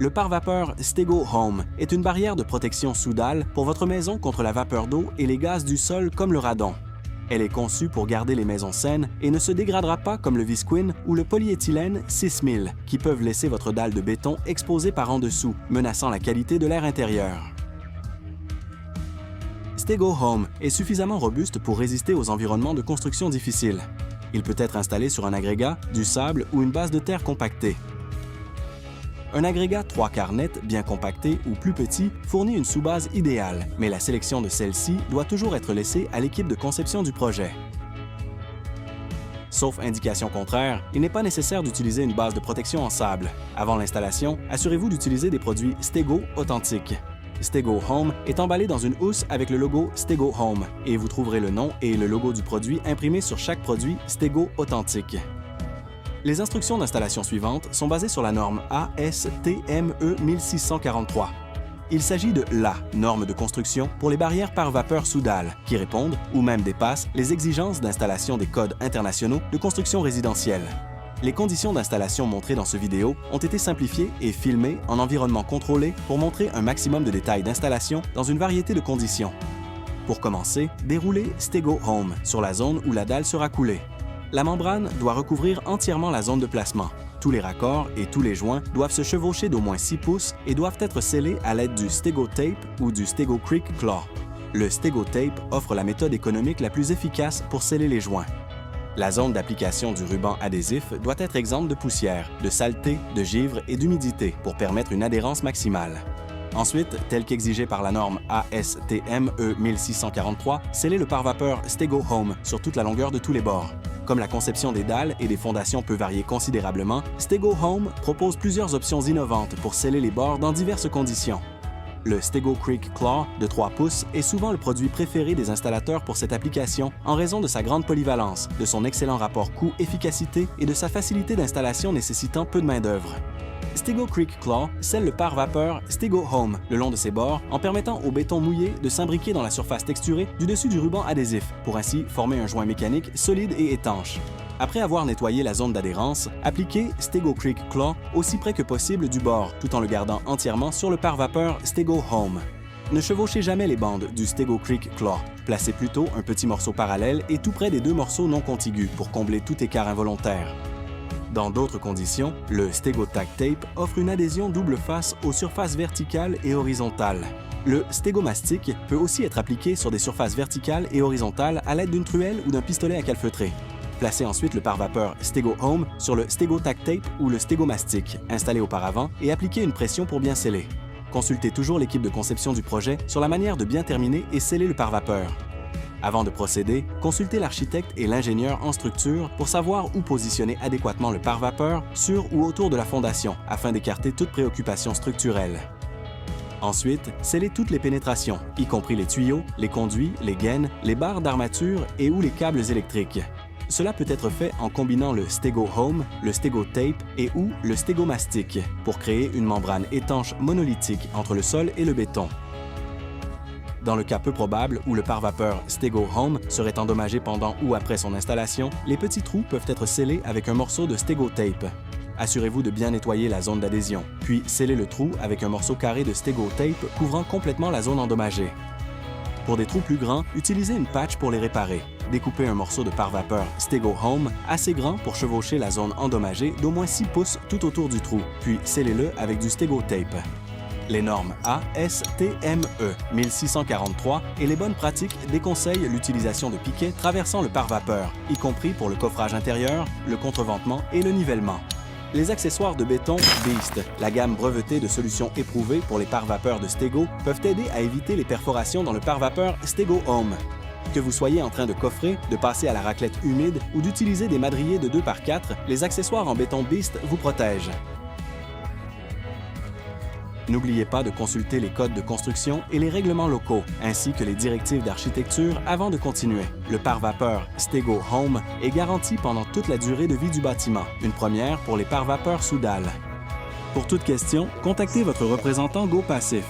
Le pare-vapeur Stego Home est une barrière de protection sous dalle pour votre maison contre la vapeur d'eau et les gaz du sol comme le radon. Elle est conçue pour garder les maisons saines et ne se dégradera pas comme le Visqueen ou le polyéthylène 6000, qui peuvent laisser votre dalle de béton exposée par en dessous, menaçant la qualité de l'air intérieur. Stego Home est suffisamment robuste pour résister aux environnements de construction difficiles. Il peut être installé sur un agrégat, du sable ou une base de terre compactée. Un agrégat 3/4 net, bien compacté ou plus petit, fournit une sous-base idéale, mais la sélection de celle-ci doit toujours être laissée à l'équipe de conception du projet. Sauf indication contraire, il n'est pas nécessaire d'utiliser une base de protection en sable. Avant l'installation, assurez-vous d'utiliser des produits Stego authentiques. Stego Home est emballé dans une housse avec le logo Stego Home et vous trouverez le nom et le logo du produit imprimés sur chaque produit Stego authentique. Les instructions d'installation suivantes sont basées sur la norme AS-TME 1643. Il s'agit de la norme de construction pour les barrières par vapeur sous dalle qui répondent ou même dépassent les exigences d'installation des codes internationaux de construction résidentielle. Les conditions d'installation montrées dans ce vidéo ont été simplifiées et filmées en environnement contrôlé pour montrer un maximum de détails d'installation dans une variété de conditions. Pour commencer, déroulez Stego Home sur la zone où la dalle sera coulée. La membrane doit recouvrir entièrement la zone de placement. Tous les raccords et tous les joints doivent se chevaucher d'au moins 6 pouces et doivent être scellés à l'aide du Stego Tape ou du Stego Creek Claw. Le Stego Tape offre la méthode économique la plus efficace pour sceller les joints. La zone d'application du ruban adhésif doit être exempte de poussière, de saleté, de givre et d'humidité pour permettre une adhérence maximale. Ensuite, tel qu'exigé par la norme AS-TME 1643, scellez le pare-vapeur Stego Home sur toute la longueur de tous les bords. Comme la conception des dalles et des fondations peut varier considérablement, Stego Home propose plusieurs options innovantes pour sceller les bords dans diverses conditions. Le Stego Creek Claw de 3 pouces est souvent le produit préféré des installateurs pour cette application en raison de sa grande polyvalence, de son excellent rapport coût-efficacité et de sa facilité d'installation nécessitant peu de main-d'œuvre. Stego Creek Claw scelle le pare-vapeur Stego Home le long de ses bords en permettant au béton mouillé de s'imbriquer dans la surface texturée du dessus du ruban adhésif pour ainsi former un joint mécanique solide et étanche. Après avoir nettoyé la zone d'adhérence, appliquez Stego Creek Claw aussi près que possible du bord tout en le gardant entièrement sur le pare-vapeur Stego Home. Ne chevauchez jamais les bandes du Stego Creek Claw. Placez plutôt un petit morceau parallèle et tout près des 2 morceaux non contigus pour combler tout écart involontaire. Dans d'autres conditions, le Stego Tack Tape offre une adhésion double face aux surfaces verticales et horizontales. Le Stego Mastic peut aussi être appliqué sur des surfaces verticales et horizontales à l'aide d'une truelle ou d'un pistolet à calfeutrer. Placez ensuite le pare-vapeur Stego Home sur le Stego Tack Tape ou le Stego Mastic, installé auparavant, et appliquez une pression pour bien sceller. Consultez toujours l'équipe de conception du projet sur la manière de bien terminer et sceller le pare-vapeur. Avant de procéder, consultez l'architecte et l'ingénieur en structure pour savoir où positionner adéquatement le pare-vapeur sur ou autour de la fondation afin d'écarter toute préoccupation structurelle. Ensuite, scellez toutes les pénétrations, y compris les tuyaux, les conduits, les gaines, les barres d'armature et ou les câbles électriques. Cela peut être fait en combinant le Stego Home, le Stego Tape et ou le Stego Mastic pour créer une membrane étanche monolithique entre le sol et le béton. Dans le cas peu probable où le pare-vapeur Stego Home serait endommagé pendant ou après son installation, les petits trous peuvent être scellés avec un morceau de Stego Tape. Assurez-vous de bien nettoyer la zone d'adhésion, puis scellez le trou avec un morceau carré de Stego Tape couvrant complètement la zone endommagée. Pour des trous plus grands, utilisez une patch pour les réparer. Découpez un morceau de pare-vapeur Stego Home assez grand pour chevaucher la zone endommagée d'au moins 6 pouces tout autour du trou, puis scellez-le avec du Stego Tape. Les normes AS-TME 1643 et les bonnes pratiques déconseillent l'utilisation de piquets traversant le pare-vapeur, y compris pour le coffrage intérieur, le contreventement et le nivellement. Les accessoires de béton Beast, la gamme brevetée de solutions éprouvées pour les pare-vapeurs de Stego, peuvent aider à éviter les perforations dans le pare-vapeur Stego Home. Que vous soyez en train de coffrer, de passer à la raclette humide ou d'utiliser des madriers de 2x4, les accessoires en béton Beast vous protègent. N'oubliez pas de consulter les codes de construction et les règlements locaux, ainsi que les directives d'architecture avant de continuer. Le pare-vapeur Stego Home est garanti pendant toute la durée de vie du bâtiment, une première pour les pare-vapeurs sous dalle. Pour toute question, contactez votre représentant GoPassif.